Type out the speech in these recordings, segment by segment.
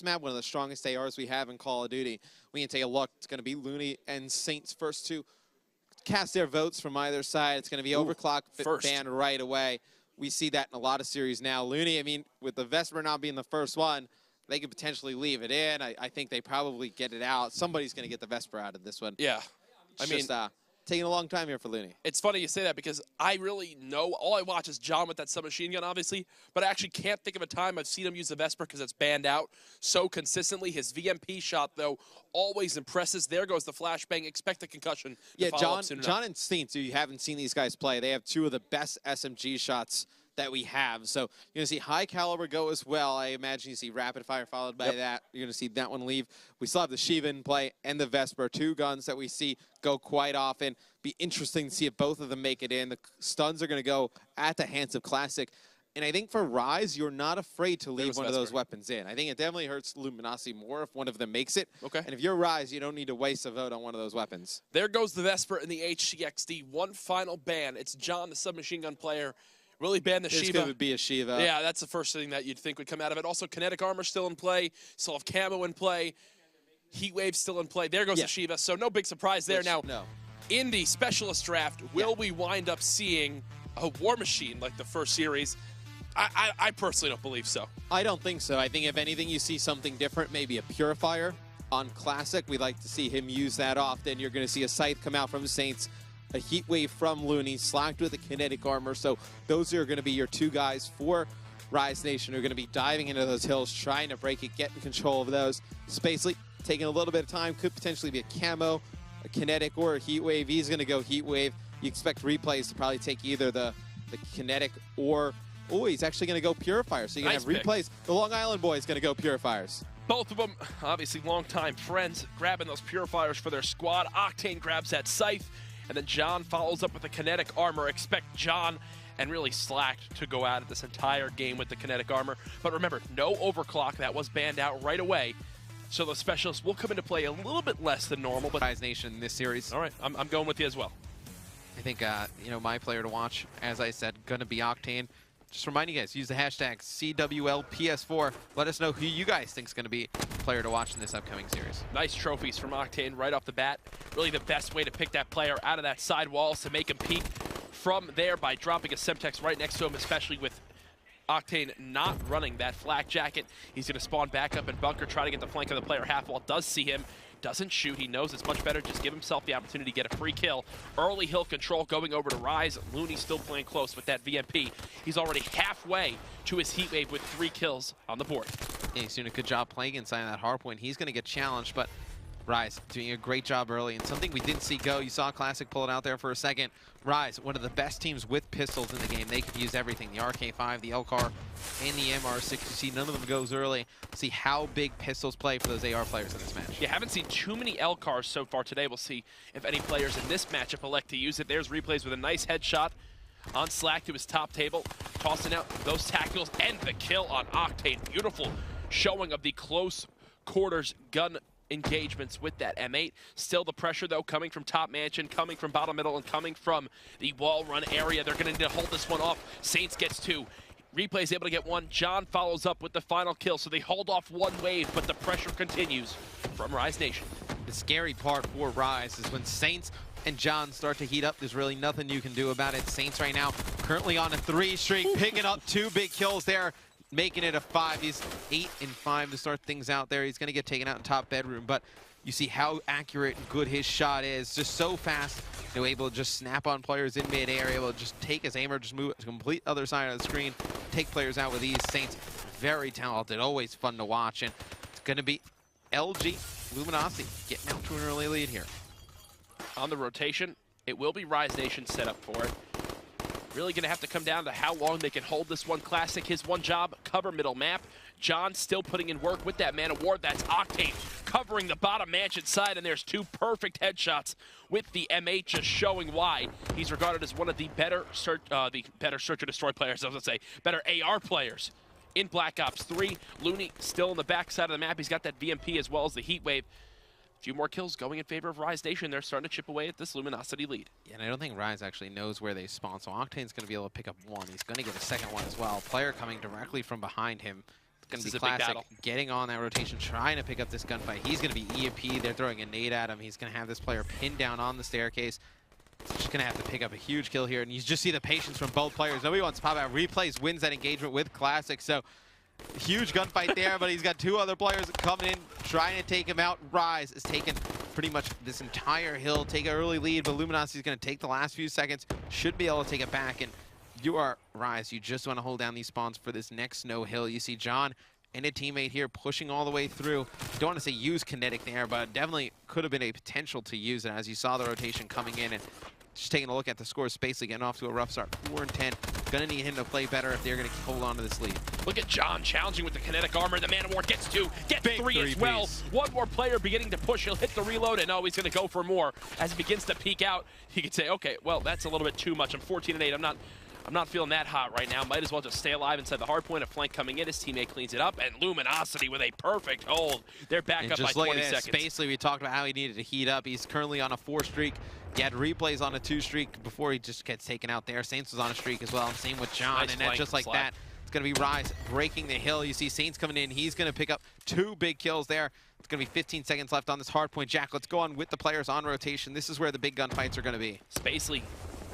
this map, one of the strongest ARs we have in Call of Duty. We can take a look. It's going to be Looney and Saints first to cast their votes from either side. It's going to be overclock ban right away. We see that in a lot of series now. Looney, I mean, with the Vesper not being the first one, they could potentially leave it in. I think they probably get it out. Somebody's going to get the Vesper out of this one. Yeah. I mean, taking a long time here for Looney. It's funny you say that because I really know, all I watch is John with that submachine gun, obviously, but I actually can't think of a time I've seen him use the Vesper because it's banned out so consistently. His VMP shot, though, always impresses. There goes the flashbang. Expect a concussion. Yeah, John and Saints, you haven't seen these guys play. They have two of the best SMG shots that we have. So you're going to see high caliber go as well. I imagine you see rapid fire followed by that. You're going to see that one leave. We still have the Shiva in play and the Vesper, two guns that we see go quite often. Be interesting to see if both of them make it in. The stuns are going to go at the hands of Classic. And I think for Rise, you're not afraid to leave one of those weapons in. I think it definitely hurts Luminosity more if one of them makes it. Okay. And if you're Rise, you don't need to waste a vote on one of those weapons. There goes the Vesper and the HCXD. One final ban. It's John, the submachine gun player. Really banned the Shiva. This could be a Shiva. Yeah, that's the first thing that you'd think would come out of it. Also, kinetic armor still in play. Still have camo in play. Heat wave still in play. There goes the Shiva. So no big surprise there. Now, in the specialist draft, will we wind up seeing a War Machine like the first series? I personally don't believe so. I don't think so. I think if anything, you see something different, maybe a Purifier on Classic. We'd like to see him use that often. You're going to see a Scythe come out from Saints, a Heat Wave from Looney, slacked with a kinetic armor. So those are going to be your two guys for Rise Nation who are going to be diving into those hills, trying to break it, get in control of those. Spacely taking a little bit of time, could potentially be a camo, a kinetic, or a Heat Wave. He's going to go Heat Wave. You expect replays to probably take either the kinetic or, oh, he's actually going to go Purifier. So you're going to have replays. The Long Island boy is going to go Purifiers. Both of them, obviously longtime friends, grabbing those Purifiers for their squad. Octane grabs that Scythe. And then John follows up with the kinetic armor. Expect John and really Slacked to go out of this entire game with the kinetic armor. But remember, no overclock. That was banned out right away. So the specialists will come into play a little bit less than normal. But Rise Nation in this series. All right, I'm going with you as well. I think, you know, my player to watch, as I said, going to be Octane. Just reminding you guys, use the hashtag CWLPS4. Let us know who you guys think is going to be player to watch in this upcoming series. Nice trophies from Octane right off the bat. Really the best way to pick that player out of that side wall is to make him peek from there by dropping a Semtex right next to him, especially with Octane not running that flak jacket. He's going to spawn back up and bunker, try to get the flank of the player half wall. Does see him. Doesn't shoot. He knows it's much better. Just give himself the opportunity to get a free kill. Early hill control going over to Rise. Looney still playing close with that VMP. He's already halfway to his Heat Wave with 3 kills on the board. Yeah, he's doing a good job playing inside that hard point. He's going to get challenged, but Rise doing a great job early, and something we didn't see go. You saw Classic pull it out there for a second. Rise, one of the best teams with pistols in the game. They could use everything. The RK5, the LCAR, and the MR6. You see none of them goes early. See how big pistols play for those AR players in this match. You haven't seen too many LCARs so far today. We'll see if any players in this matchup elect to use it. There's replays with a nice headshot on Slack to his top table, tossing out those tacticals and the kill on Octane. Beautiful showing of the close quarters gun engagements with that M8. Still the pressure, though, coming from top mansion, coming from bottom middle, and coming from the wall run area. They're going to need to hold this one off. Saints gets 2. Replay's able to get 1. John follows up with the final kill, so they hold off 1 wave, but the pressure continues from Rise Nation. The scary part for Rise is when Saints and John start to heat up. There's really nothing you can do about it. Saints right now currently on a 3 streak, picking up 2 big kills there, making it a 5. He's 8 and 5 to start things out there. He's going to get taken out in top bedroom, but you see how accurate and good his shot is. Just so fast, you know, able to just snap on players in mid-air, able to just take his aimer, just move to the complete other side of the screen, take players out with ease. Saints, very talented, always fun to watch, and it's going to be LG Luminosity getting out to an early lead here. On the rotation, it will be Rise Nation set up for it. Really going to have to come down to how long they can hold this one. Classic, his one job, cover middle map. John still putting in work with that Man of War. That's Octane covering the bottom mansion side, and there's 2 perfect headshots with the M8, just showing why he's regarded as one of the better search and destroy players. I was going to say better AR players in Black Ops 3. Looney still on the back side of the map. He's got that VMP as well as the Heat Wave. A few more kills going in favor of Rise Nation. They're starting to chip away at this Luminosity lead. Yeah, and I don't think Rise actually knows where they spawn, so Octane's going to be able to pick up 1. He's going to get a second one as well. Player coming directly from behind him. Going to This be is a big Classic battle. getting on that rotation, trying to pick up this gunfight. He's going to be EMP. They're throwing a nade at him. He's going to have this player pinned down on the staircase. Just going to have to pick up a huge kill here. And you just see the patience from both players. Nobody wants to pop out. Replays wins that engagement with Classic. So huge gunfight there, but he's got two other players coming in, trying to take him out. Rise is taking pretty much this entire hill, take an early lead, but Luminosity is going to take the last few seconds, should be able to take it back. And you are Rise. You just want to hold down these spawns for this next snow hill. You see John and a teammate here pushing all the way through. Don't want to say use kinetic there, but definitely could have been a potential to use it as you saw the rotation coming in. And just taking a look at the score, Spacely getting off to a rough start, 4 and 10. Gonna need him to play better if they're gonna hold on to this lead. Look at John challenging with the kinetic armor. The Man of War gets 2, gets 3 as well. One more player beginning to push. He'll hit the reload, and oh, he's gonna go for more. As he begins to peek out, he could say, okay, well, that's a little bit too much. I'm 14 and 8. I'm not feeling that hot right now. Might as well just stay alive inside the hard point. A flank coming in. His teammate cleans it up. And Luminosity with a perfect hold. They're back up by 20 seconds. Spacely, we talked about how he needed to heat up. He's currently on a 4 streak. He had replays on a 2 streak before he just gets taken out there. Saints was on a streak as well. And same with John. Nice, and then just like that, it's going to be Rise breaking the hill. You see Saints coming in. He's going to pick up 2 big kills there. It's going to be 15 seconds left on this hard point. Jack, let's go on with the players on rotation. This is where the big gunfights are going to be. Spacely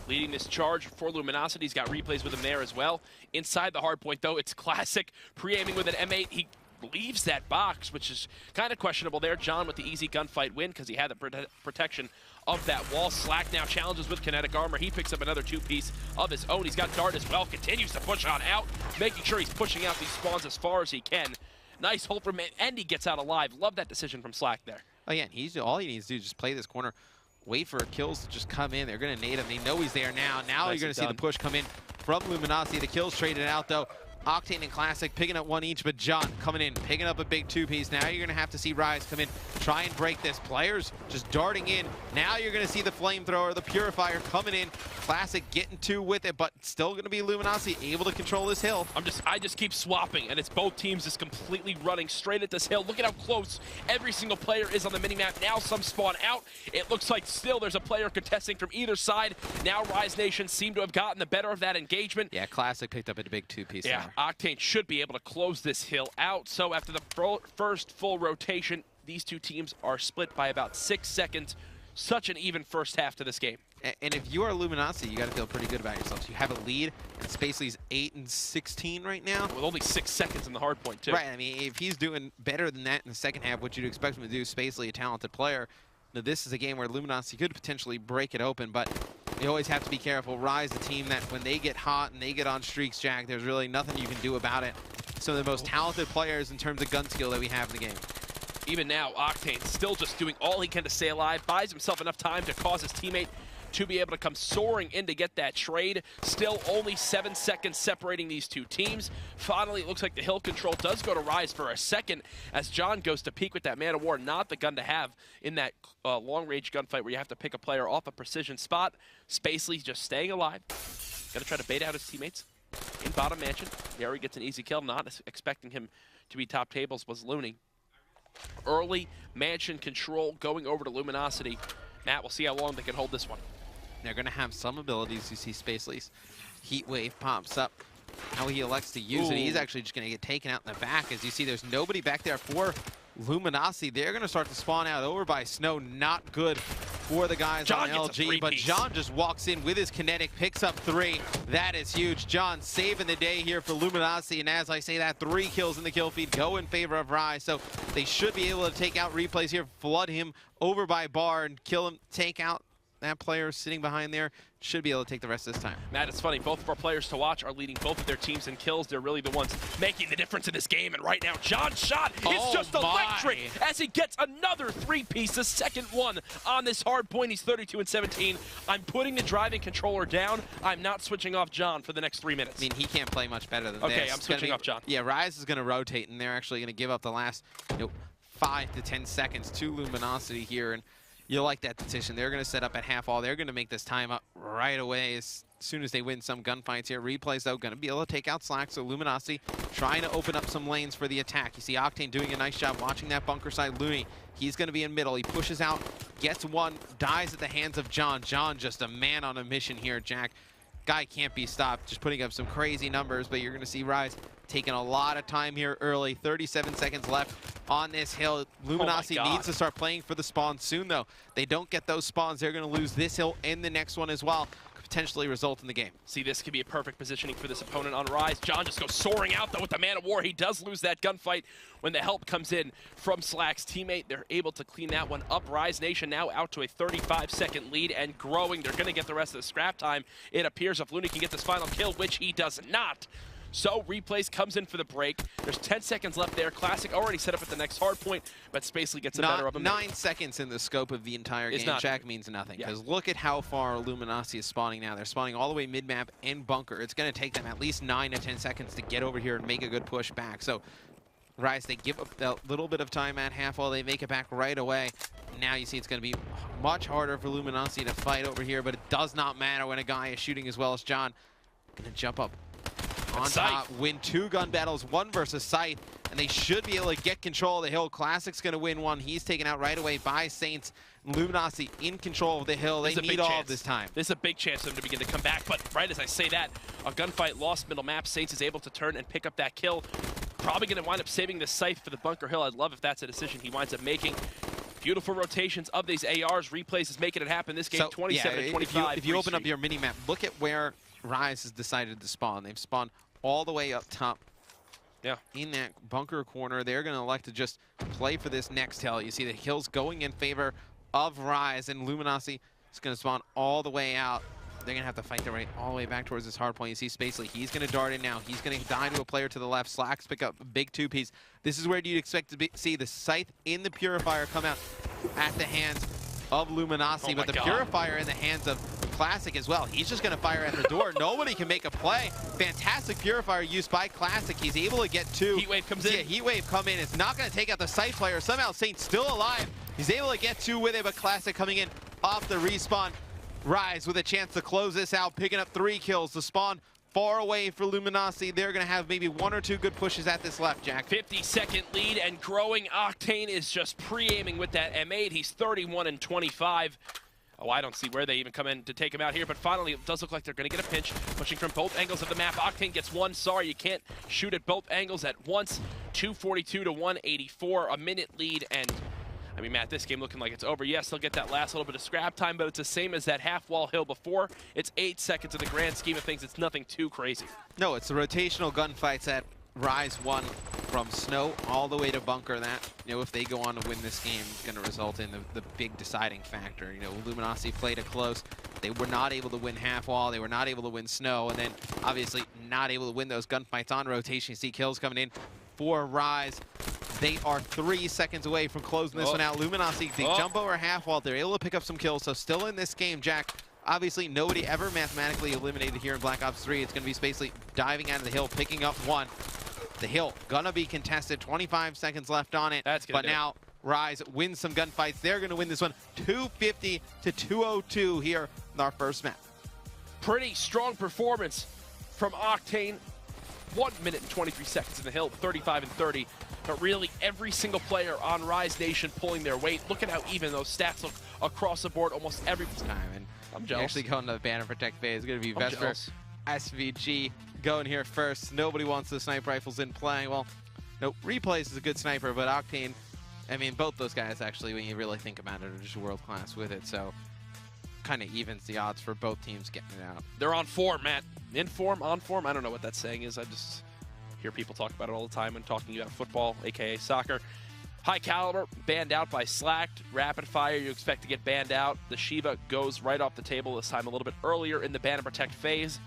leading this charge for Luminosity. He's got replays with him there as well. Inside the hard point, though, it's Classic pre-aiming with an M8. He leaves that box, which is kind of questionable there. John with the easy gunfight win because he had the protection of that wall. Slack now challenges with kinetic armor. He picks up another 2-piece of his own. He's got Dart as well. Continues to push on out, making sure he's pushing out these spawns as far as he can. Nice hold from him, and he gets out alive. Love that decision from Slack there. Oh, yeah, and all he needs to do is just play this corner. Wait for kills to just come in. They're going to nade him. They know he's there now. Now you're going to see the push come in from Luminosity. The kills traded out, though. Octane and Classic picking up 1 each, but John coming in, picking up a big 2-piece. Now you're going to have to see Rise come in, try and break this. Players just darting in. Now you're going to see the Flamethrower, the Purifier coming in. Classic getting 2 with it, but still going to be Luminosity able to control this hill. I just keep swapping, and it's both teams just completely running straight at this hill. Look at how close every single player is on the minimap. Now some spawn out. It looks like still there's a player contesting from either side. Now Rise Nation seem to have gotten the better of that engagement. Yeah, Classic picked up a big 2-piece there. Octane should be able to close this hill out. So after the first full rotation, these two teams are split by about 6 seconds. Such an even first half to this game. And if you are Luminosity, you got to feel pretty good about yourselves. You have a lead, and Spacely's 8 and 16 right now. With only 6 seconds in the hard point, too. Right, I mean, if he's doing better than that in the second half, what you'd expect him to do, Spacely, a talented player. Now, this is a game where Luminosity could potentially break it open, but you always have to be careful. Rise, a team that when they get hot and they get on streaks, Jack, there's really nothing you can do about it. Some of the most talented players in terms of gun skill that we have in the game. Even now, Octane still just doing all he can to stay alive, buys himself enough time to cause his teammate to be able to come soaring in to get that trade. Still only 7 seconds separating these two teams. Finally, it looks like the hill control does go to Rise for a second as John goes to peek with that Man of War. Not the gun to have in that long-range gunfight where you have to pick a player off a precision spot. Spacely just staying alive. Gonna try to bait out his teammates in bottom mansion. There he gets an easy kill. Not expecting him to be top tables was Looney. Early mansion control going over to Luminosity. Matt, we'll see how long they can hold this one. They're going to have some abilities. You see Spacely's Heat Wave pops up. How he elects to use it. He's actually just going to get taken out in the back. As you see, there's nobody back there for Luminosity. They're going to start to spawn out over by Snow. Not good for the guys on LG, but John just walks in with his kinetic, picks up 3. That is huge. John saving the day here for Luminosity, and as I say that, 3 kills in the kill feed go in favor of Rise, so they should be able to take out replays here, flood him over by Bar and kill him, take out that player sitting behind there. Should be able to take the rest this time. Matt, it's funny. Both of our players to watch are leading both of their teams in kills. They're really the ones making the difference in this game. And right now, John's shot is just electric as he gets another 3-piece, the second one on this hard point. He's 32 and 17. I'm putting the driving controller down. I'm not switching off John for the next 3 minutes. I mean, he can't play much better than this. Okay, I'm switching off John. Yeah, Rise is going to rotate, and they're actually going to give up the last 5 to 10 seconds to Luminosity here. And you like that decision. They're going to set up at half all. They're going to make this time up right away as soon as they win some gunfights here. Replays, though, going to be able to take out Slack. So Luminosity trying to open up some lanes for the attack. You see Octane doing a nice job watching that bunker side. Looney, he's going to be in middle. He pushes out, gets 1, dies at the hands of John. John just a man on a mission here, Jack. Guy can't be stopped, just putting up some crazy numbers, but you're going to see Rise taking a lot of time here early. 37 seconds left on this hill. Luminosity needs to start playing for the spawn soon, though. They don't get those spawns, they're going to lose this hill and the next one as well. Could potentially result in the game. See, this could be a perfect positioning for this opponent on Rise. John just goes soaring out, though, with the Man of War. He does lose that gunfight when the help comes in from Slack's teammate. They're able to clean that one up. Rise Nation now out to a 35-second lead and growing. They're going to get the rest of the scrap time, it appears, if Looney can get this final kill, which he does not. So Replays comes in for the break. There's 10 seconds left there. Classic already set up at the next hard point, but Spacely gets the better of him. 9 seconds in the scope of the entire game, Jack, means nothing. Because look at how far Luminosity is spawning now. They're spawning all the way mid-map and bunker. It's going to take them at least 9 to 10 seconds to get over here and make a good push back. So Rise, they give up a little bit of time at half while they make it back right away. Now you see it's going to be much harder for Luminosity to fight over here, but it does not matter when a guy is shooting as well as John. Going to jump up on top, win 2 gun battles, 1 versus Scythe, and they should be able to get control of the hill. Classic's going to win 1. He's taken out right away by Saints. Luminosity in control of the hill. They need all of this time. There's a big chance for them to begin to come back, but right as I say that, a gunfight lost middle map. Saints is able to turn and pick up that kill. Probably going to wind up saving the Scythe for the bunker hill. I'd love if that's a decision he winds up making. Beautiful rotations of these ARs. Replays is making it happen. This game, 27-25. If you open up your mini-map, look at where Rise has decided to spawn. They've spawned all the way up top. In that bunker corner, they're going to elect to just play for this next hill. You see the hills going in favor of Rise, and Luminosity is going to spawn all the way out. They're going to have to fight their way all the way back towards this hard point. You see Spacely, he's going to dart in now. He's going to die to a player to the left. Slacks pick up a big 2-piece. This is where you'd expect to see the Scythe in the Purifier come out at the hands of Luminosity, but the Purifier in the hands of Classic as well. He's just going to fire at the door. Nobody can make a play. Fantastic Purifier used by Classic. He's able to get 2. Heatwave comes in. Yeah, Heatwave come in. It's not going to take out the Scythe player. Somehow Saint's still alive. He's able to get 2 with it, but Classic coming in off the respawn. Rise with a chance to close this out, picking up 3 kills. The spawn far away for Luminosity. They're going to have maybe 1 or 2 good pushes at this left, Jack. 50-second lead and growing. Octane is just pre-aiming with that M8. He's 31-25. Oh, I don't see where they even come in to take him out here, but finally it does look like they're going to get a pinch. Pushing from both angles of the map. Octane gets 1. Sorry, you can't shoot at both angles at once. 242 to 184, a minute lead, and I mean, Matt, this game looking like it's over. Yes, they'll get that last little bit of scrap time, but it's the same as that half-wall hill before. It's 8 seconds in the grand scheme of things. It's nothing too crazy. No, it's the rotational gunfights that Rise won from snow all the way to bunker. That, you know, if they go on to win this game, it's going to result in the big deciding factor. You know, Luminosity played it close. They were not able to win half-wall. They were not able to win snow, and then obviously not able to win those gunfights on rotation. You see kills coming in for Rise. They are 3 seconds away from closing this one out. Luminosity, they jump over half-wall. They're able to pick up some kills, so still in this game, Jack. Obviously, nobody ever mathematically eliminated here in Black Ops 3. It's going to be Spacely diving out of the hill, picking up 1. The hill gonna be contested. 25 seconds left on it. But now Rise wins some gunfights. They're going to win this one 250 to 202 here in our first map. Pretty strong performance from Octane. 1 minute and 23 seconds in the hill, 35-30. But really, every single player on Rise Nation pulling their weight. Look at how even those stats look across the board almost every time. And I'm jealous. Actually going to the Banner Protect phase. It's going to be Vesper, SVG going here first. Nobody wants the sniper rifles in play. Well, no, Replays is a good sniper, but Octane, I mean, both those guys actually, when you really think about it, are just world class with it. So kind of evens the odds for both teams getting it out. They're on form, Matt. In form, on form. I don't know what that saying is. I just hear people talk about it all the time when talking about football, aka soccer. High Caliber, banned out by Slacked. Rapid Fire, you expect to get banned out. The Shiva goes right off the table, this time a little bit earlier in the Banner Protect phase.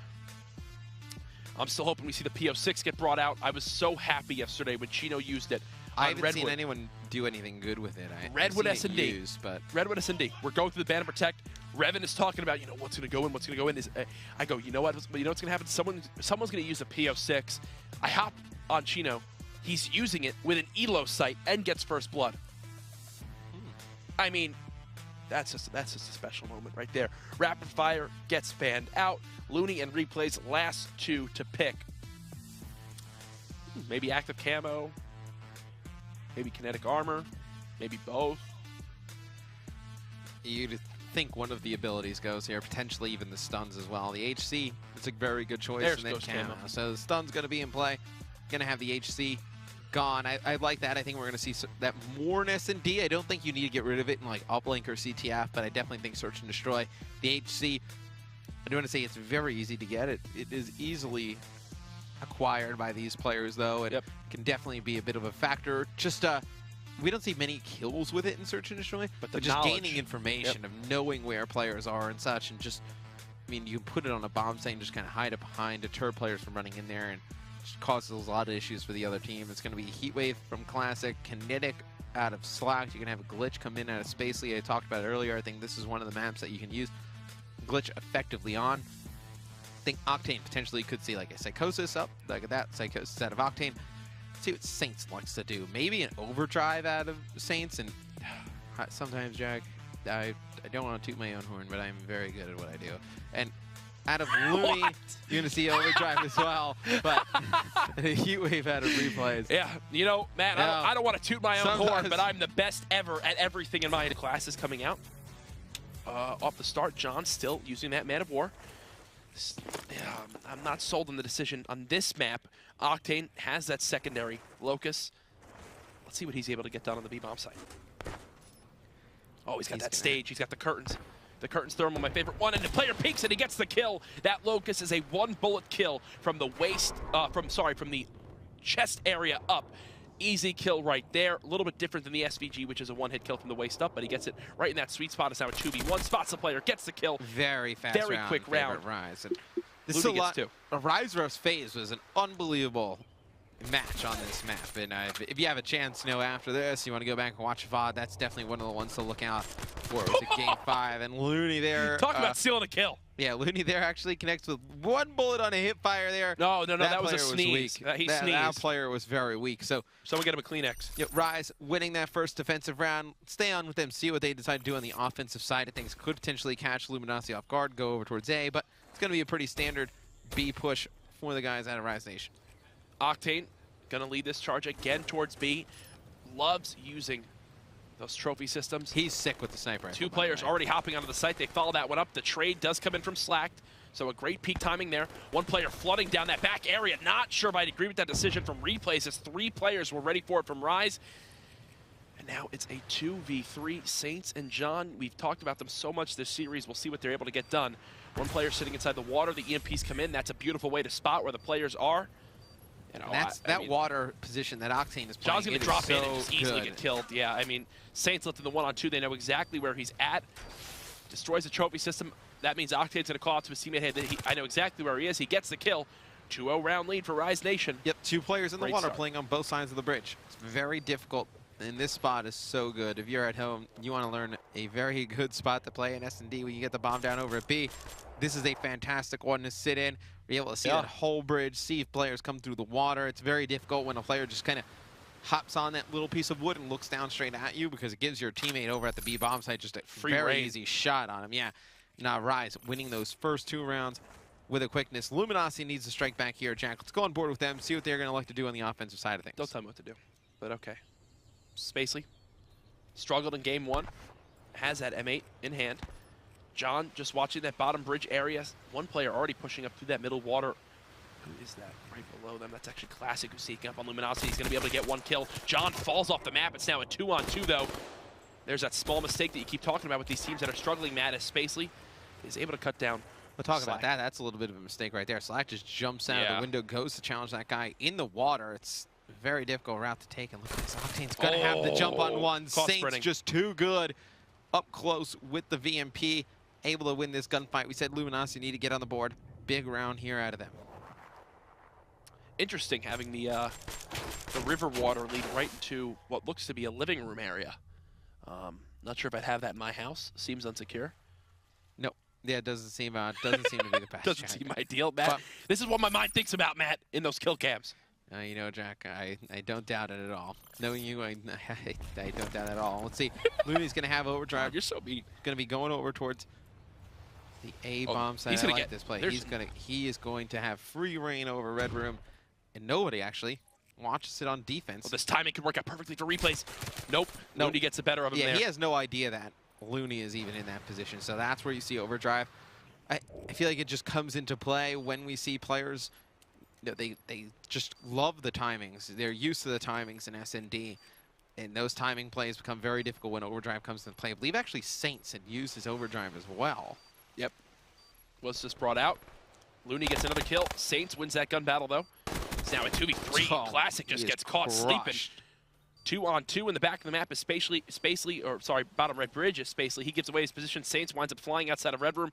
I'm still hoping we see the PO6 get brought out. I was so happy yesterday when Chino used it. I haven't seen anyone do anything good with it. Redwood S&D. But Redwood S&D. We're going through the Banner Protect. Revan is talking about, you know, what's going to go in, what's going to go in. I go, you know what? You know what's going to happen? Someone's going to use a PO6. I hop on Chino. He's using it with an Elo sight and gets first blood. I mean, that's just a special moment right there. Rapid Fire gets banned out. Looney and Replays last 2 to pick. Maybe active camo. Maybe kinetic armor. Maybe both. You'd think one of the abilities goes here, potentially even the stuns as well. The HC is a very good choice, and then camo. So the stun's going to be in play. Going to have the HC gone. I like that. I think we're going to see that more in S&D. I don't think you need to get rid of it in like uplink or CTF, but I definitely think search and destroy. The HC, I do want to say it's very easy to get. It is easily acquired by these players, though. It can definitely be a bit of a factor. Just we don't see many kills with it in search and destroy, but just gaining information of knowing where players are and such, and just, I mean, you can put it on a bomb site and just kind of hide it behind, deter players from running in there, and just causes a lot of issues for the other team. It's going to be Heatwave from Classic, Kinetic out of Slack. You can have a Glitch come in out of Spacely. I talked about it earlier. I think this is one of the maps that you can use Glitch effectively on. I think Octane potentially could see like a Psychosis up, like that, Psychosis out of Octane. See what Saints likes to do. Maybe an Overdrive out of Saints, and sometimes, Jack, I don't want to toot my own horn, but I'm very good at what I do. And out of Looney, you're going to see Overdrive as well, but Heatwave out of Replays. Yeah, you know, Matt, I don't want to toot my own horn, but I'm the best ever at everything in my class is coming out. Off the start, John still using that Man of War. I'm not sold on the decision on this map. Octane has that secondary locus. Let's see what he's able to get done on the B-bomb site. Oh, he's got that stage. He's got the curtains. The curtains thermal, my favorite one, and the player peeks and he gets the kill. That locus is a one-bullet kill from the waist, from the chest area up. Easy kill right there. A little bit different than the SVG, which is a one-hit kill from the waist up, but he gets it right in that sweet spot. It's now a 2v1. Spots the player, gets the kill. Very fast Very quick round. Rise. And this is a lot. Rise Rough's phase was an unbelievable match on this map, and if you have a chance, you know, after this, you want to go back and watch VOD, that's definitely one of the ones to look out for. It was a Game 5, and Looney there. Talk about stealing a kill. Yeah, Looney there actually connects with one bullet on a hip fire there. No, that was a sneeze. He sneezed. That player was very weak. So someone get him a Kleenex. Yeah, Rise winning that first defensive round. Stay on with them, see what they decide to do on the offensive side of things. Could potentially catch Luminosity off guard, go over towards A, but it's going to be a pretty standard B push for the guys out of Rise Nation. Octane going to lead this charge again towards B. Loves using those trophy systems. He's sick with the sniper rifle. Two players already hopping onto the site. They follow that one up. The trade does come in from Slacked, so a great peak timing there. One player flooding down that back area. Not sure if I'd agree with that decision from Replays, as three players were ready for it from Rise. And now it's a 2v3. Saints and John, we've talked about them so much this series. We'll see what they're able to get done. One player sitting inside the water. The EMPs come in. That's a beautiful way to spot where the players are. You know, that water position that Octane is playing. John's going to drop in and just easily get killed. Yeah, I mean, Saints lifting the 1-on-2. They know exactly where he's at. Destroys the trophy system. That means Octane's going to call out to his teammate, hey, I know exactly where he is. He gets the kill. 2-0 round lead for Rise Nation. Yep, two players in the water playing on both sides of the bridge. It's very difficult, and this spot is so good. If you're at home, you want to learn a very good spot to play in S&D when you get the bomb down over at B. This is a fantastic one to sit in. Be able to see that whole bridge, see if players come through the water. It's very difficult when a player just kind of hops on that little piece of wood and looks down straight at you, because it gives your teammate over at the B bomb site just a very easy shot on him. Yeah, now Rise winning those first two rounds with a quickness. Luminosity needs to strike back here, Jack. Let's go on board with them, see what they're going to like to do on the offensive side of things. Don't tell me what to do, but okay. Spacely struggled in game one, has that M8 in hand. John just watching that bottom bridge area. One player already pushing up through that middle water. Who is that right below them? That's actually Classic, who's sneaking up on Luminosity. He's going to be able to get one kill. John falls off the map. It's now a 2-on-2, though. There's that small mistake that you keep talking about with these teams that are struggling. Matt, as Spacely is able to cut down. We'll talk about that. That's a little bit of a mistake right there. Slack just jumps out of the window, goes to challenge that guy in the water. It's a very difficult route to take. And look at this. Octane's going to have the jump on one. Saints just too good up close with the VMP. Able to win this gunfight. We said Luminosity need to get on the board. Big round here out of them. Interesting having the river water lead right into what looks to be a living room area. Not sure if I'd have that in my house. Seems unsecure. Nope. Yeah, it doesn't seem to be the best. Doesn't seem ideal, Matt. But this is what my mind thinks about, Matt, in those kill cams. You know, Jack, I don't doubt it at all. Knowing you, I don't doubt it at all. Let's see. Looney's going to have overdrive. You're so mean. Going to be going over towards the A bomb side. He's I like this play. He is going to have free reign over Red Room, and nobody actually watches it on defense. Well, this timing could work out perfectly for Replays. Nope. Looney gets the better of him there. Yeah, he has no idea that Looney is even in that position. So that's where you see overdrive. I feel like it just comes into play when we see players you know, they just love the timings. They're used to the timings in S&D. And those timing plays become very difficult when overdrive comes into play. I believe actually Saints had used his overdrive as well. Yep. Was just brought out. Looney gets another kill. Saints wins that gun battle, though. It's now a 2v3. Oh, Classic just gets caught sleeping. 2-on-2 in the back of the map is bottom right bridge is Spacely. He gives away his position. Saints winds up flying outside of Red Room.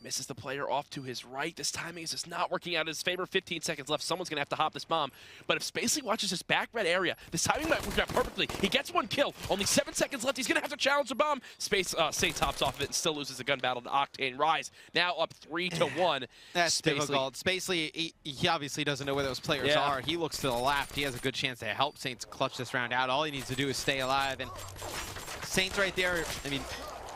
Misses the player off to his right. This timing is just not working out in his favor. 15 seconds left. Someone's going to have to hop this bomb. But if Spacely watches his back red area, this timing might work out perfectly. He gets one kill. Only 7 seconds left. He's going to have to challenge the bomb. Saints hops off of it and still loses the gun battle to Octane. Rise now up 3-1. That's difficult. Spacely, he obviously doesn't know where those players are. He looks to the left. He has a good chance to help Saints clutch this round out. All he needs to do is stay alive. And Saints right there, I mean,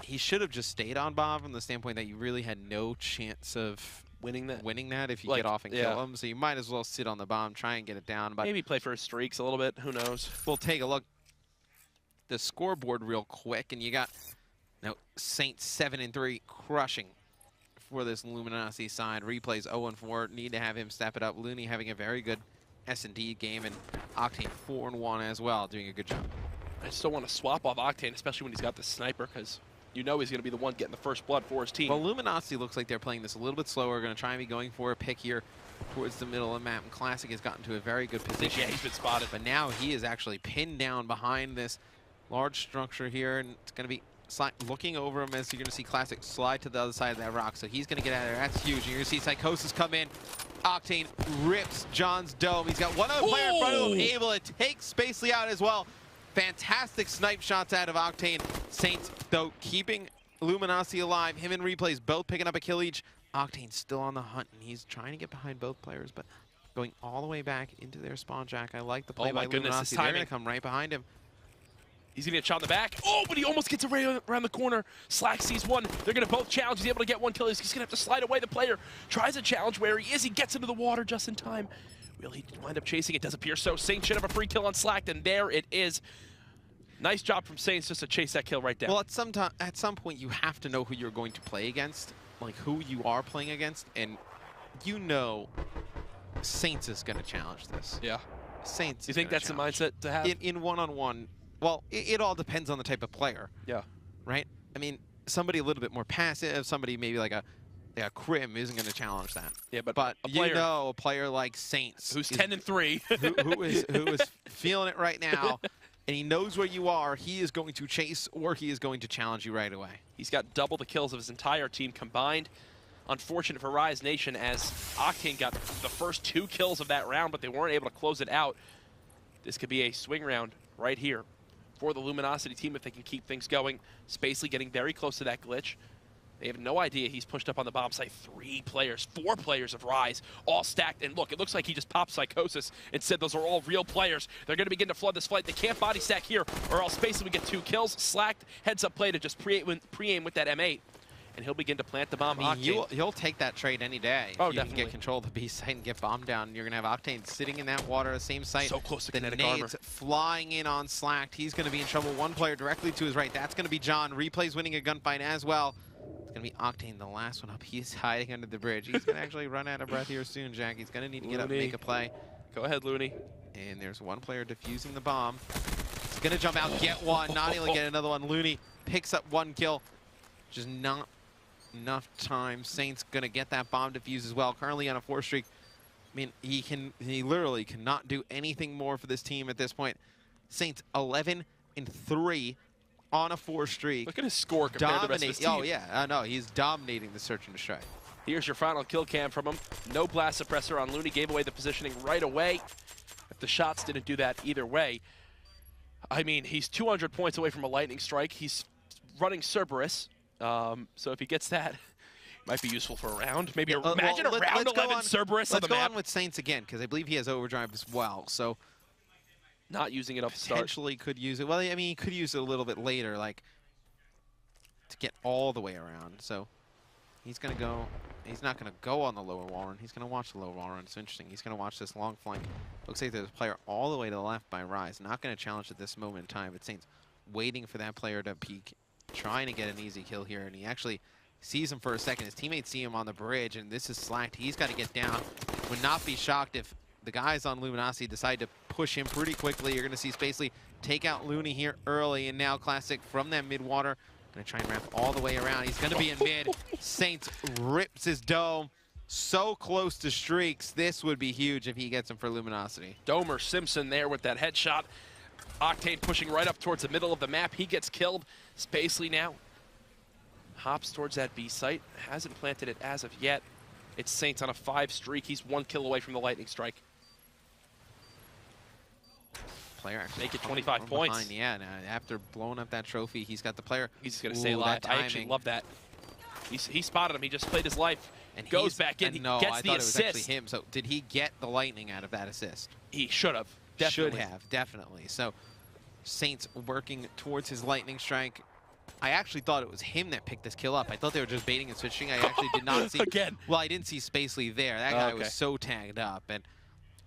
he should have just stayed on bomb from the standpoint that you really had no chance of winning that if you get off and kill him. So you might as well sit on the bomb, try and get it down. But maybe play for his streaks a little bit. Who knows? We'll take a look at the scoreboard real quick, and you got Saints 7-3 crushing for this Luminosity side. Replays 0-4. Need to have him step it up. Looney having a very good S&D game, and Octane 4-1 as well, doing a good job. I still want to swap off Octane, especially when he's got the sniper, because you know he's going to be the one getting the first blood for his team. Well, Luminosity looks like they're playing this a little bit slower. Going to try and be going for a pick here towards the middle of the map. And Classic has gotten to a very good position. Yeah, he's been spotted. But now he is actually pinned down behind this large structure here. And it's going to be looking over him as you're going to see Classic slide to the other side of that rock. So he's going to get out of there. That's huge. And you're going to see Psychosis come in. Octane rips John's dome. He's got one other player in front of him, able to take Spacely out as well. Fantastic snipe shots out of Octane. Saints, though, keeping Luminosity alive. Him and Replays both picking up a kill each. Octane's still on the hunt, and he's trying to get behind both players, but going all the way back into their spawn, Jack. I like the play by Luminosity. They're going to come right behind him. He's going to get shot in the back. Oh, but he almost gets around the corner. Slack sees one. They're going to both challenge. He's able to get one kill. He's going to have to slide away. The player tries a challenge where he is. He gets into the water just in time. Will he wind up chasing? It does appear so. Saints should have a free kill on Slack, and there it is. Nice job from Saints just to chase that kill right down. Well, at some point, you have to know who you're going to play against, like who you are playing against, and you know Saints is going to challenge this. Yeah. Saints. You think that's the mindset to have? In one-on-one, well, it all depends on the type of player. Yeah. Right? I mean, somebody a little bit more passive, somebody maybe like a Crim isn't going to challenge that. Yeah, but a player like Saints, who's 10-3, who is feeling it right now, and he knows where you are, he is going to chase or he is going to challenge you right away. He's got double the kills of his entire team combined. Unfortunate for Rise Nation as Octane got the first 2 kills of that round, but they weren't able to close it out. This could be a swing round right here for the Luminosity team if they can keep things going. Spacely getting very close to that glitch. They have no idea he's pushed up on the bomb site. 4 players of Rise, all stacked. And look, it looks like he just popped Psychosis and said those are all real players. They're going to begin to flood this fight. They can't body stack here, or else Spacely would get 2 kills. Slacked, heads up play to just pre-aim with that M8. And he'll begin to plant the bomb. I mean, you'll take that trade any day. Oh, if you can get control of the B site and get bombed down. You're going to have Octane sitting in that water, the same site. So close to the kinetic nades armor. Flying in on Slacked. He's going to be in trouble. One player directly to his right. That's going to be John. Replay's winning a gunfight as well. It's going to be Octane, the last one up. He's hiding under the bridge. He's going to actually run out of breath here soon, Jack. He's going to need to get up and make a play. Go ahead, Looney. And there's one player defusing the bomb. He's going to jump out, get one, not only get another one. Looney picks up 1 kill. Just not enough time. Saints going to get that bomb defused as well. Currently on a 4 streak. I mean, he literally cannot do anything more for this team at this point. Saints 11-3. On a 4 streak. Look at his score compared to the rest of his team. Oh, yeah. I know. He's dominating the search and destroy. Here's your final kill cam from him. No blast suppressor on Looney. Gave away the positioning right away. If the shots didn't do that either way. I mean, he's 200 points away from a lightning strike. He's running Cerberus. So if he gets that, might be useful for a round. Maybe imagine a round 11 Cerberus on the map. Let's go on with Saints again, because I believe he has overdrive as well. So not using it up to start. Potentially could use it. Well, I mean, he could use it a little bit later, like, to get all the way around. So he's going to go. He's not going to go on the lower wall run. He's going to watch the lower wall run. It's interesting. He's going to watch this long flank. Looks like there's a player all the way to the left by Rise. Not going to challenge at this moment in time, but Saints waiting for that player to peek, trying to get an easy kill here. And he actually sees him for a second. His teammates see him on the bridge, and this is Slacked. He's got to get down. Would not be shocked if the guys on Luminosity decide to push him pretty quickly. You're going to see Spacely take out Looney here early, and now Classic from that mid-water. Going to try and wrap all the way around. He's going to be in mid. Saints rips his dome. So close to streaks. This would be huge if he gets him for Luminosity. Domer Simpson there with that headshot. Octane pushing right up towards the middle of the map. He gets killed. Spacely now hops towards that B site. Hasn't planted it as of yet. It's Saints on a 5 streak. He's 1 kill away from the lightning strike. Player actually make it 25 points. Behind. Yeah, now after blowing up that trophy, he's got the player. He's just going to stay alive. I actually love that. He spotted him. He just played his life. And goes back in. He no, gets I the thought assist. It was actually him. So did he get the lightning out of that assist? He should have. Definitely. Should have, definitely. So Saints working towards his lightning strike. I actually thought it was him that picked this kill up. I thought they were just baiting and switching. I actually did not see. Again. Well, I didn't see Spacely there. That guy was so tagged up. And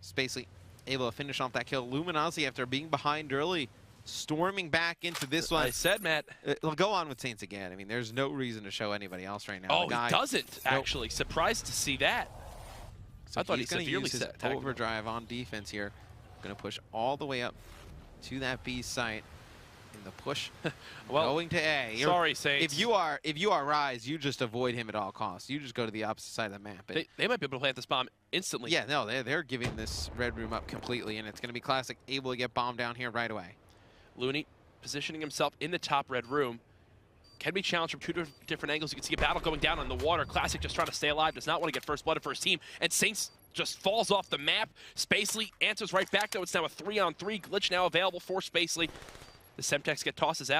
Spacely able to finish off that kill. Luminosity, after being behind early, storming back into this one. I said, Matt. It'll go on with Saints again. I mean, there's no reason to show anybody else right now. Oh, he doesn't, actually. Surprised to see that. So I thought he severely use his overdrive on defense here. Going to push all the way up to that B site. In the push, well, going to A. Sorry, Saints. If you are Rise, you just avoid him at all costs. You just go to the opposite side of the map. They might be able to plant this bomb instantly. Yeah, no, they're giving this red room up completely, and it's going to be Classic able to get bombed down here right away. Looney positioning himself in the top red room. Can be challenged from 2 different angles. You can see a battle going down on the water. Classic just trying to stay alive. Does not want to get first blood for his team. And Saints just falls off the map. Spacely answers right back, though. It's now a 3-on-3 glitch now available for Spacely. The Semtex gets tossed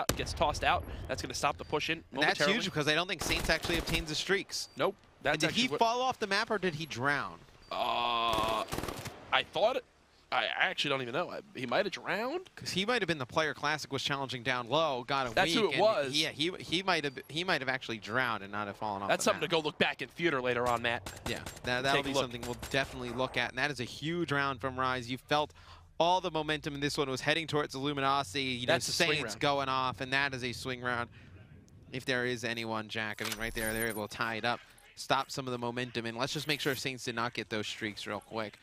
out. That's going to stop the push in. And that's huge because I don't think Saints actually obtains the streaks. Nope. Did he fall off the map or did he drown? I actually don't even know. He might have drowned. Because he might have been the player Classic was challenging down low, got a That's weak, who it was. Yeah, he might have actually drowned and not have fallen off. That's something to go look back in theater later on, Matt. Yeah, that'll be something we'll definitely look at. And that is a huge round from Rise. You felt all the momentum in this one was heading towards the Luminosity. You know, Saints going off, and that is a swing round. If there is anyone, Jack, I mean, right there, they're able to tie it up, stop some of the momentum, and let's just make sure Saints did not get those streaks real quick.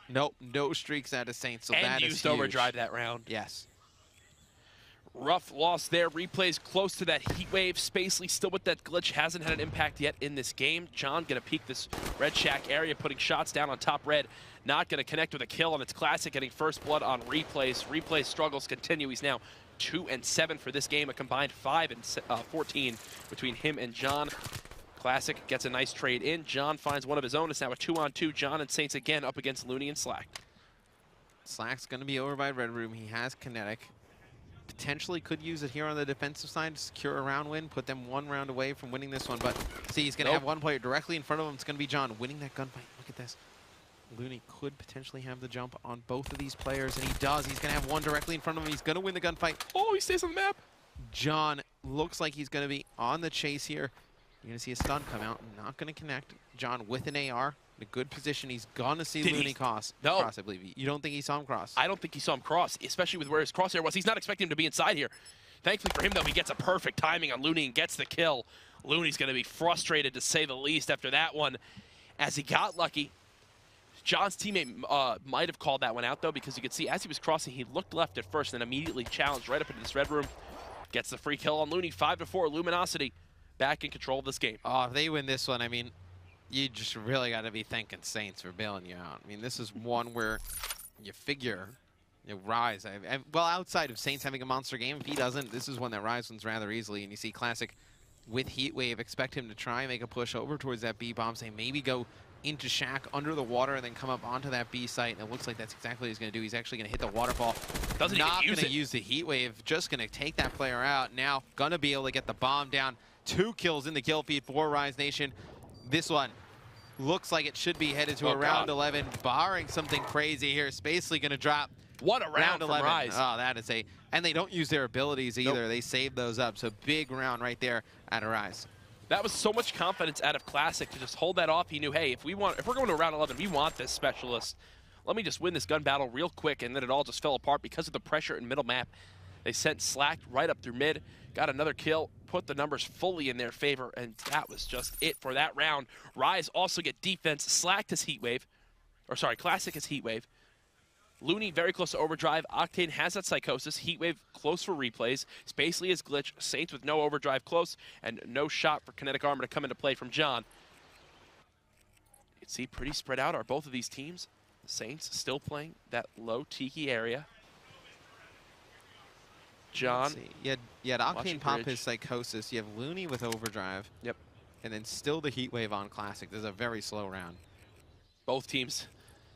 Nope, no streaks out of Saints, so that is huge. And used overdrive that round. Yes. Rough loss there. Replays close to that heat wave. Spacely still with that glitch. Hasn't had an impact yet in this game. John going to peek this red shack area, putting shots down on top red. Not going to connect with a kill, and it's Classic getting first blood on Replays. Replays struggles continue. He's now 2-7 for this game, a combined 5-14 between him and John. Classic gets a nice trade in. John finds one of his own. It's now a 2-on-2. John and Saints again up against Looney and Slack. Slack's going to be over by Red Room. He has Kinetic. Potentially could use it here on the defensive side to secure a round win, put them 1 round away from winning this one. But see, he's going to have one player directly in front of him. It's going to be John winning that gunfight. Look at this. Looney could potentially have the jump on both of these players, and he does. He's going to have one directly in front of him. He's going to win the gunfight. Oh, he stays on the map. John looks like he's going to be on the chase here. You're going to see a stun come out. Not going to connect. John with an AR. In a good position. He's going to see Looney cross, I believe. You don't think he saw him cross? I don't think he saw him cross, especially with where his crosshair was. He's not expecting him to be inside here. Thankfully for him, though, he gets a perfect timing on Looney and gets the kill. Looney's going to be frustrated, to say the least, after that one, as he got lucky. John's teammate might have called that one out, though, because you could see as he was crossing, he looked left at first and then immediately challenged right up into this red room. Gets the free kill on Looney, 5-4. Luminosity back in control of this game. Oh, if they win this one, I mean, you just really got to be thanking Saints for bailing you out. I mean, this is one where you figure Rise. Well, outside of Saints having a monster game, if he doesn't, this is one that Rise wins rather easily. And you see Classic with Heatwave, expect him to try and make a push over towards that B bomb, say maybe go into Shack under the water and then come up onto that B site. And it looks like that's exactly what he's going to do. He's actually going to hit the waterfall. Not going to use the Heatwave, just going to take that player out. Now going to be able to get the bomb down. 2 kills in the kill feed for Rise Nation. This one looks like it should be headed to a round 11, barring something crazy here. Spacely going to drop. What a round 11. Rise. Oh, that is a... And they don't use their abilities either. Nope. They save those up. So big round right there at Rise. That was so much confidence out of Classic to just hold that off. He knew, hey, if we're going to round 11, we want this specialist. Let me just win this gun battle real quick, and then it all just fell apart because of the pressure in middle map. They sent Slack right up through mid, got another kill, put the numbers fully in their favor, and that was just it for that round. Rise also get defense, Slack his Heatwave. Or sorry, Classic is Heatwave. Looney very close to Overdrive. Octane has that Psychosis. Heatwave close for replays. Spacely is Glitch. Saints with no Overdrive close. And no shot for Kinetic Armor to come into play from John. You can see pretty spread out are both of these teams. The Saints still playing that low Tiki area. John. You had Octane pop his Psychosis. You have Looney with Overdrive. Yep. And then still the Heatwave on Classic. This is a very slow round. Both teams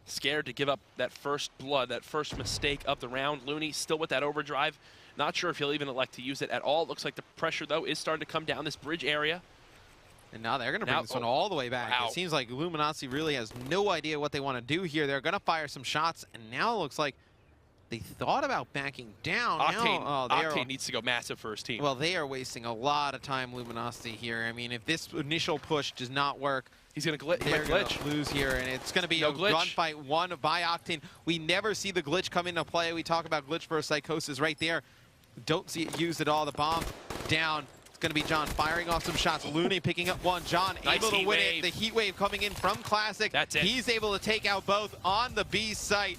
scared to give up that first blood, that first mistake of the round. Looney still with that Overdrive. Not sure if he'll even elect to use it at all. Looks like the pressure, though, is starting to come down this bridge area. And now they're going to bring this one all the way back. Wow. It seems like Luminosity really has no idea what they want to do here. They're going to fire some shots, and now it looks like they thought about backing down. Octane needs to go massive for his team. Well, they are wasting a lot of time, Luminosity, here. I mean, if this initial push does not work, he's going to glitch. They're going to lose here, and it's going to be a gunfight won by Octane. We never see the glitch come into play. We talk about glitch versus Psychosis right there. Don't see it used at all. The bomb down. It's going to be John firing off some shots. Looney picking up one. John able to win it. The Heat Wave coming in from Classic. That's it. He's able to take out both on the B site.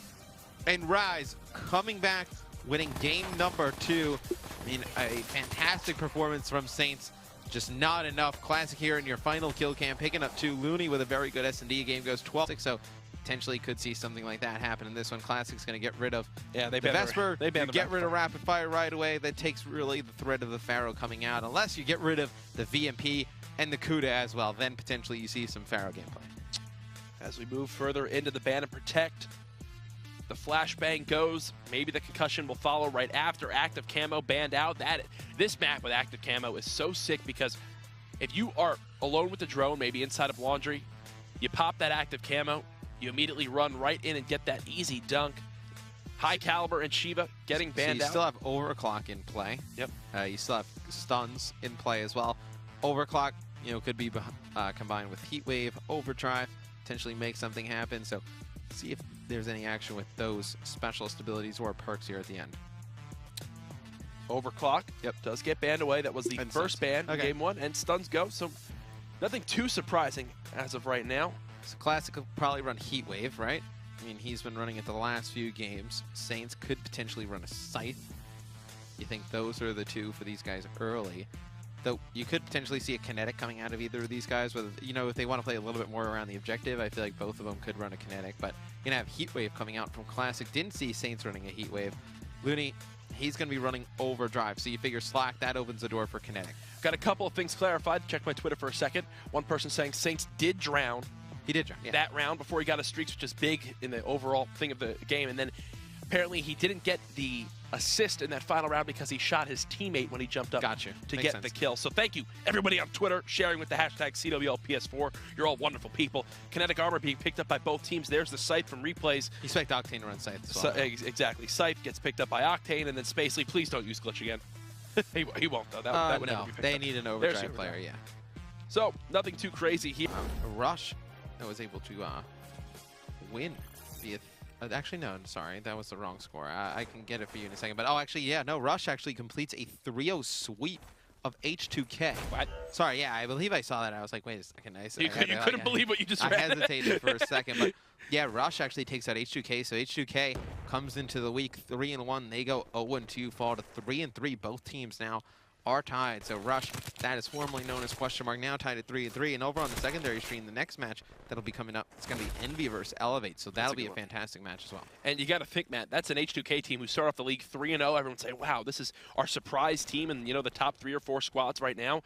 And Rise coming back, winning game number 2. I mean, a fantastic performance from Saints. Just not enough. Classic here in your final kill cam, picking up 2. Looney with a very good S&D. Game goes 12-6, so potentially could see something like that happen in this one. Classic's going to get rid of the Vesper. You get rid of Rapid Fire right away. That takes really the threat of the Pharaoh coming out. Unless you get rid of the VMP and the Kuda as well, then potentially you see some Pharaoh gameplay. As we move further into the ban and protect, the flashbang goes. Maybe the concussion will follow right after. Active camo banned out. This map with active camo is so sick because if you are alone with the drone, maybe inside of laundry, you pop that active camo, you immediately run right in and get that easy dunk. High Caliber and Shiva getting banned out. You still have Overclock in play. Yep. You still have stuns in play as well. Overclock, could be combined with Heatwave, Overdrive, potentially make something happen. So see if there's any action with those specialist abilities or perks here at the end. Overclock, does get banned away. That was the first ban in game 1, and stuns go. So nothing too surprising as of right now. So Classic will probably run Heatwave, right? I mean, he's been running it the last few games. Saints could potentially run a Scythe. You think those are the two for these guys early. Though you could potentially see a Kinetic coming out of either of these guys. Whether, if they want to play a little bit more around the objective, I feel like both of them could run a Kinetic. But you're going to have Heatwave coming out from Classic. Didn't see Saints running a Heatwave. Looney, he's going to be running Overdrive. So you figure Slack, that opens the door for Kinetic. Got a couple of things clarified. Check my Twitter for a second. One person saying Saints did drown. He did drown, that round before he got a streaks, which is big in the overall thing of the game. And then apparently he didn't get the assist in that final round because he shot his teammate when he jumped up to get the kill. So thank you, everybody on Twitter, sharing with the hashtag CWLPS4. You're all wonderful people. Kinetic Armor being picked up by both teams. There's the Scythe from replays. You expect Octane to run Scythe as well. Exactly. Scythe gets picked up by Octane, and then Spacely, please don't use Glitch again. he won't, though. That would never be picked up. They need an Overdrive player, So nothing too crazy here. Rush that was able to win via... Actually, no, I'm sorry. That was the wrong score. I can get it for you in a second. But, Rush actually completes a 3-0 sweep of H2K. What? Sorry, I believe I saw that. I was like, wait a second. You couldn't believe what you just read. I hesitated for a second. But, yeah, Rush actually takes out H2K. So H2K comes into the week 3-1. They go 0-2, fall to 3-3. Both teams now are tied. So Rush, that is formerly known as question mark, now tied at 3-3. And over on the secondary stream, the next match that'll be coming up, it's going to be Envy versus Elevate. So that'll be a fantastic match as well. And you got to think, Matt, that's an H2K team who start off the league 3-0. Everyone's saying, wow, this is our surprise team and, the top 3 or 4 squads right now.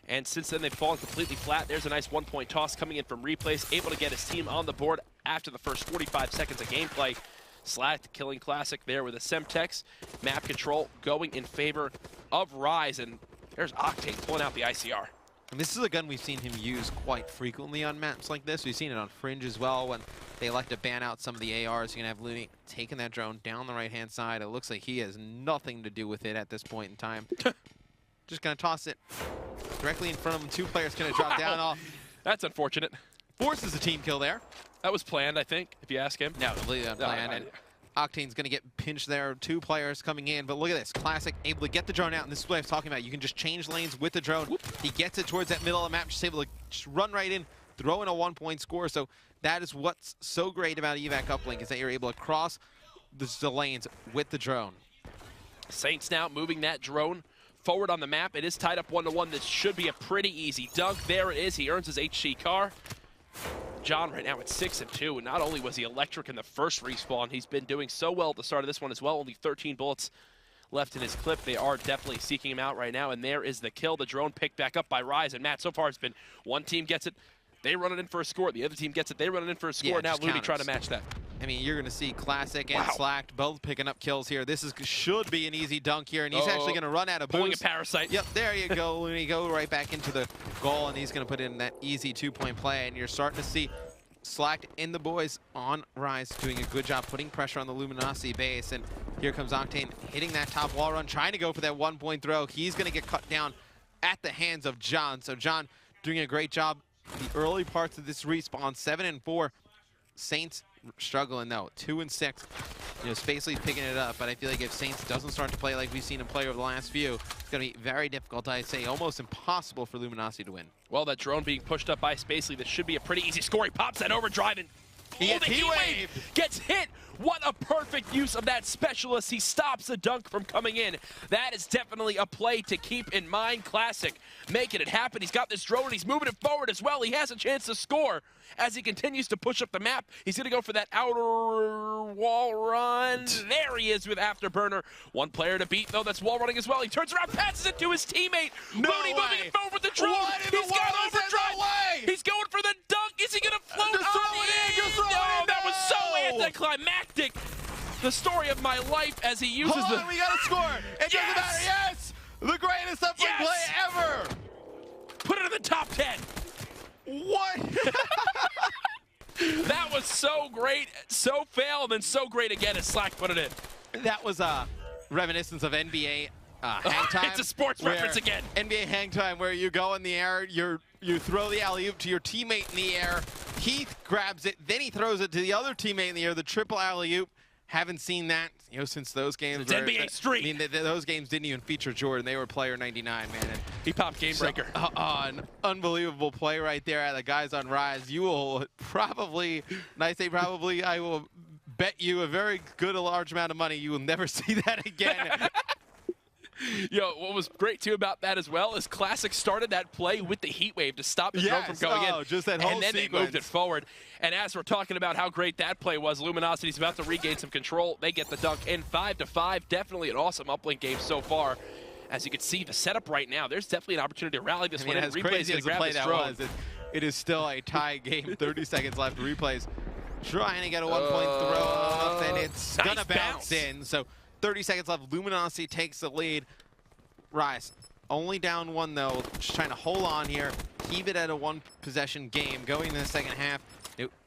And since then, they've fallen completely flat. There's a nice 1-point toss coming in from Replays, able to get his team on the board after the first 45 seconds of gameplay. Slacked killing Classic there with a Semtex. Map control going in favor of Rise, and there's Octane pulling out the ICR. And this is a gun we've seen him use quite frequently on maps like this. We've seen it on Fringe as well when they like to ban out some of the ARs. You're going to have Looney taking that drone down the right-hand side. It looks like he has nothing to do with it at this point in time. Just going to toss it directly in front of him. 2 players going to drop down off. That's unfortunate. Forces a team kill there. That was planned, I think, if you ask him. No, completely unplanned. And Octane's going to get pinched there. 2 players coming in. But look at this. Classic able to get the drone out. And this is what I was talking about. You can just change lanes with the drone. Whoop. He gets it towards that middle of the map. Just able to just run right in. throw in a 1-point score. So that is what's so great about evac uplink, is that you're able to cross the lanes with the drone. Saints now moving that drone forward on the map. It is tied up 1-1. This should be a pretty easy dunk. There it is. He earns his HC car. John right now at 6-2. And not only was he electric in the first respawn, he's been doing so well at the start of this one as well. Only 13 bullets left in his clip. They are definitely seeking him out right now. And there is the kill. The drone picked back up by Rise. And Matt, so far it's been one team gets it, they run it in for a score. The other team gets it, they run it in for a score. Yeah, now Looney trying to match that. I mean, you're going to see Classic and Slacked both picking up kills here. This should be an easy dunk here, and he's actually going to run out of boost. Pulling a Parasite. Yep, there you go, Looney. Go right back into the goal, and he's going to put in that easy 2-point play, and you're starting to see Slacked and the boys on Rise doing a good job putting pressure on the Luminosity base, and here comes Octane hitting that top wall run, trying to go for that 1-point throw. He's going to get cut down at the hands of John, so John doing a great job the early parts of this respawn. 7-4. Saints struggling though, 2-6. You know, Spacely's picking it up, but I feel like if Saints doesn't start to play like we've seen him play over the last few, it's going to be very difficult, I'd say almost impossible for Luminosity to win. Well, that drone being pushed up by Spacely, this should be a pretty easy score. He pops that overdrive and the heat wave gets hit. What a perfect use of that specialist. He stops the dunk from coming in. That is definitely a play to keep in mind. Classic making it happen. He's got this drone and he's moving it forward as well. He has a chance to score as he continues to push up the map. He's going to go for that outer wall run. There he is with Afterburner. One player to beat, though, that's wall running as well. He turns around, passes it to his teammate. No Looney moving it forward with the drone. He's got overdrive. He's going for the dunk. Is he going to float on the end? No, that was so anticlimactic. The story of my life as he uses Hold on, we got to score. It doesn't matter. Yes! The greatest uplink play ever. Put it in the top 10. What? That was so great, so fail, and then so great again as Slack put it in. That was a reminiscence of NBA hang time. It's a sports reference again. NBA hang time where you go in the air, you throw the alley-oop to your teammate in the air. Heath grabs it, then he throws it to the other teammate in the air, the triple alley-oop. Haven't seen that, you know, since those games. It's NBA Street. I mean, those games didn't even feature Jordan. They were player 99, man. And he popped game breaker. An unbelievable play right there at the guys on Rise. You will probably, and I say probably, I will bet you a very good, large amount of money you will never see that again. Yo, what was great too about that as well is Classic started that play with the heat wave to stop the drone from going in. Just that whole and then sequence. They moved it forward. And as we're talking about how great that play was, Luminosity's about to regain some control. They get the dunk in 5-5. Definitely an awesome uplink game so far. As you can see, the setup right now, there's definitely an opportunity to rally this one. As crazy as the play that was, it is still a tie game. 30 seconds left. Replays trying to get a 1-point throw off, and it's nice gonna bounce in. So 30 seconds left. Luminosity takes the lead. Rise only down 1 though. Just trying to hold on here. Keep it at a 1-possession game. Going in the second half.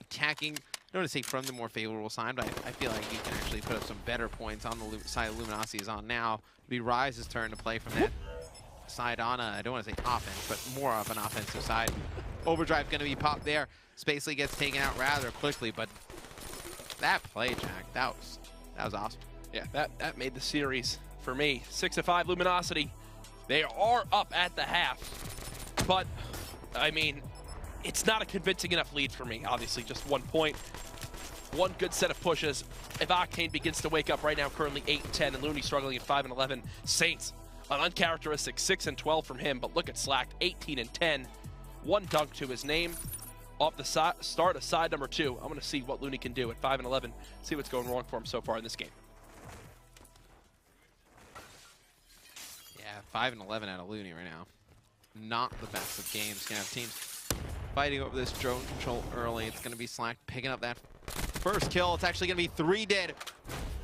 Attacking. I don't want to say from the more favorable side, but I feel like you can actually put up some better points on the side Luminosity is on now. It'll be Rise's turn to play from that side on I don't want to say offense, but more of an offensive side. Overdrive going to be popped there. Spacely gets taken out rather quickly, but that play, Jack, that was awesome. Yeah, that made the series for me. 6-5 Luminosity. They are up at the half, but I mean, it's not a convincing enough lead for me. Obviously, just 1 point. One good set of pushes. If Octane begins to wake up right now, currently 8-10, and Looney struggling at 5-11. Saints, an uncharacteristic 6-12 from him, but look at Slack, 18-10. 1 dunk to his name. Off the start of side number 2. I'm going to see what Looney can do at 5-11. See what's going wrong for him so far in this game. Yeah, 5-11 out of Looney right now. Not the best of games. Gonna have teams fighting over this drone control early. It's gonna be Slack picking up that first kill. It's actually gonna be 3 dead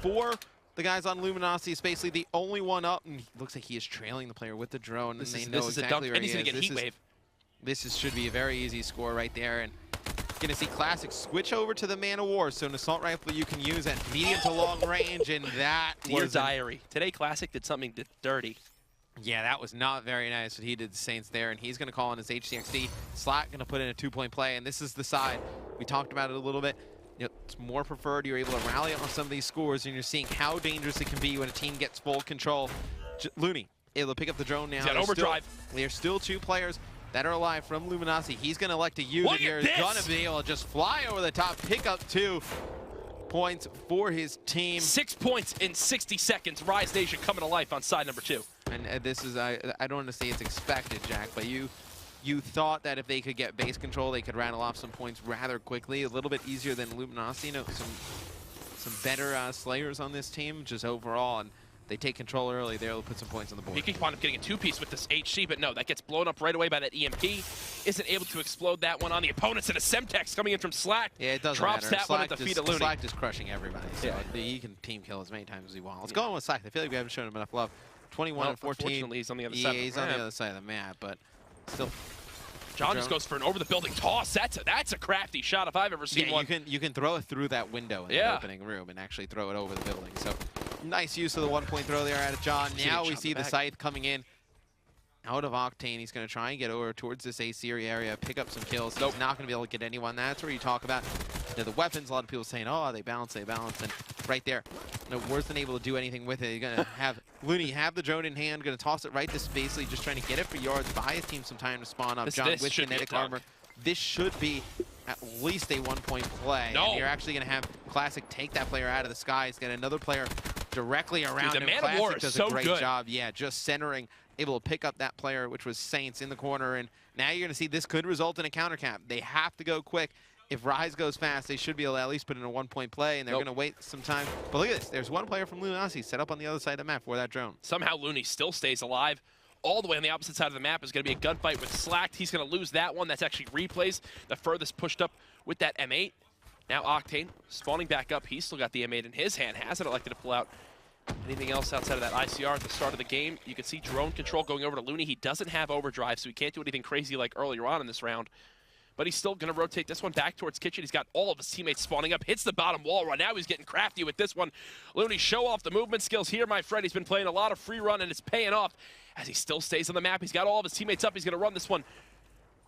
for the guys on Luminosity. Spacely the only one up, and looks like he is trailing the player with the drone, and they know exactly where he is. And he's gonna get heat wave. This should be a very easy score right there, and gonna see Classic switch over to the Man of War. So an assault rifle you can use at medium to long range, and that Dear Diary. Today Classic did something dirty. Yeah, that was not very nice what he did to Saints there, and he's going to call in his HCXD. Slack going to put in a 2-point play, and this is the side. We talked about it a little bit. You know, it's more preferred. You're able to rally on some of these scores, and you're seeing how dangerous it can be when a team gets full control. Looney able to pick up the drone now. He's got overdrive. There's still 2 players that are alive from Luminosity. He's going to elect to use it here. He's going to be able to just fly over the top, pick up 2 points for his team. 6 points in 60 seconds. Rise Nation coming to life on side number 2. And this is, I don't want to say it's expected, Jack, but you thought that if they could get base control, they could rattle off some points rather quickly. A little bit easier than Luminosity. You know, some better Slayers on this team, just overall. And they take control early, they're able to put some points on the board. He can wind up getting a 2-piece with this HC, but no, that gets blown up right away by that EMP. Isn't able to explode that one on the opponents, and a Semtex coming in from Slack. Yeah, it doesn't drops matter. that one at the feet of Looney. Slack is crushing everybody, so he can team kill as many times as he wants. Let's go on with Slack. I feel like we haven't shown him enough love. 21 and 14. Unfortunately, he's on the other side. Yeah, he's on the other side of the map, but still. John just goes for an over-the-building toss. That's a crafty shot if I've ever seen one. You can throw it through that window in the opening room and actually throw it over the building. So nice use of the 1-point throw there out of John. Now we see the Scythe coming in out of Octane. He's going to try and get over towards this AC area, pick up some kills. He's not going to be able to get anyone. That's where you talk about the weapons. A lot of people saying, oh, they balance. And right there, no worse than able to do anything with it. You're going to have Looney have the drone in hand, going to toss it right to Spacely, just trying to get it for yards, buy his team some time to spawn up. John with kinetic armor. This should be at least a 1-point play. And you're actually going to have Classic take that player out of the skies, get another player directly around him. Classic does a great job. Yeah, just centering, able to pick up that player, which was Saints in the corner. And now you're going to see this could result in a counter cap. They have to go quick. If Rise goes fast, they should be able to at least put in a 1-point play, and they're going to wait some time. But look at this. There's one player from Luminosity set up on the other side of the map for that drone. Somehow Looney still stays alive. All the way on the opposite side of the map is going to be a gunfight with Slacked. He's going to lose that one. That's actually replays. The furthest pushed up with that M8. Now Octane spawning back up. He's still got the M8 in his hand. Hasn't elected to pull out anything else outside of that ICR at the start of the game. You can see drone control going over to Looney. He doesn't have overdrive, so he can't do anything crazy like earlier on in this round. But he's still going to rotate this one back towards Kitchen. He's got all of his teammates spawning up. Hits the bottom wall right now. He's getting crafty with this one. Looney, show off the movement skills here, my friend. He's been playing a lot of free run, and it's paying off as he still stays on the map. He's got all of his teammates up. He's going to run this one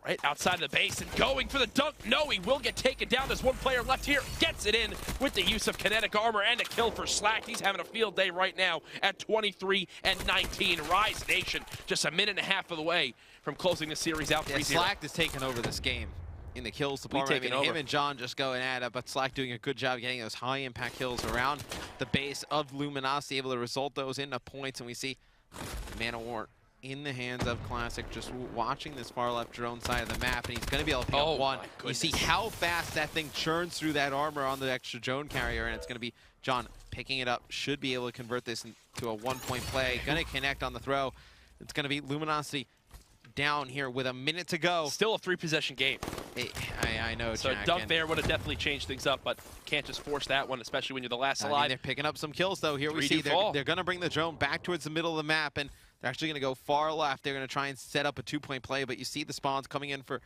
right outside of the base and going for the dunk. No, he will get taken down. There's one player left here. Gets it in with the use of kinetic armor and a kill for Slack. He's having a field day right now at 23 and 19. Rise Nation just a minute and a half of the way from closing the series out 3-0. Slack is taking over this game in the kills department. Him and John just going at it, but Slack doing a good job getting those high impact kills around the base of Luminosity, able to result those into points. And we see Man of War in the hands of Classic, just watching this far left drone side of the map, and he's going to be able to pick up one. You see how fast that thing churns through that armor on the extra drone carrier, and it's going to be John picking it up. Should be able to convert this into a 1-point play. Going to connect on the throw. It's going to be Luminosity down here with a minute to go. Still a 3-possession game. I know, so Jack. A dunk there would have definitely changed things up, but can't just force that one, especially when you're the last alive. They're picking up some kills, though. Here we see they're going to bring the drone back towards the middle of the map, and they're actually going to go far left. They're going to try and set up a 2-point play, but you see the spawns coming in for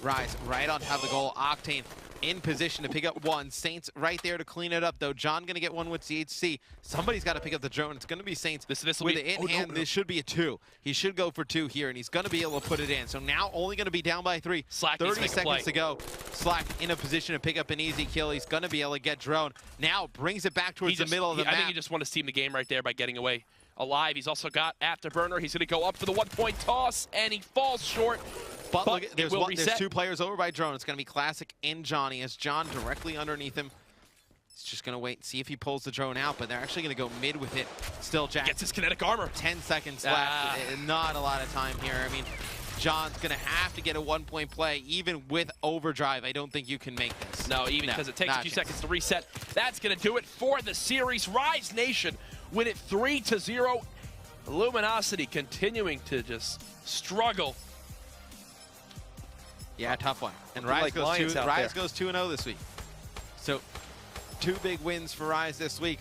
Rise right on top of the goal. Octane in position to pick up one. Saints right there to clean it up, though. John going to get one with CHC. Somebody's got to pick up the drone. It's going to be Saints with it in hand. This should be a 2. He should go for 2 here, and he's going to be able to put it in. So now only going to be down by 3. Slack 30 seconds to go. Slack in a position to pick up an easy kill. He's going to be able to get drone. Now brings it back towards the middle of the map. I think he just won his team the game right there by getting away alive. He's also got Afterburner. He's going to go up for the 1-point toss, and he falls short. But look, there's 2 players over by drone. It's going to be Classic and Johnny, as John directly underneath him. He's just going to wait and see if he pulls the drone out, but they're actually going to go mid with it. Still, Jack gets his kinetic armor. 10 seconds left. Not a lot of time here. I mean, John's going to have to get a 1-point play, even with overdrive. I don't think you can make this. No, even because it takes a few seconds to reset. That's going to do it for the series. Rise Nation win it 3-0. Luminosity continuing to just struggle. Yeah, tough one. And Rise goes 2-0 this week. So 2 big wins for Rise this week.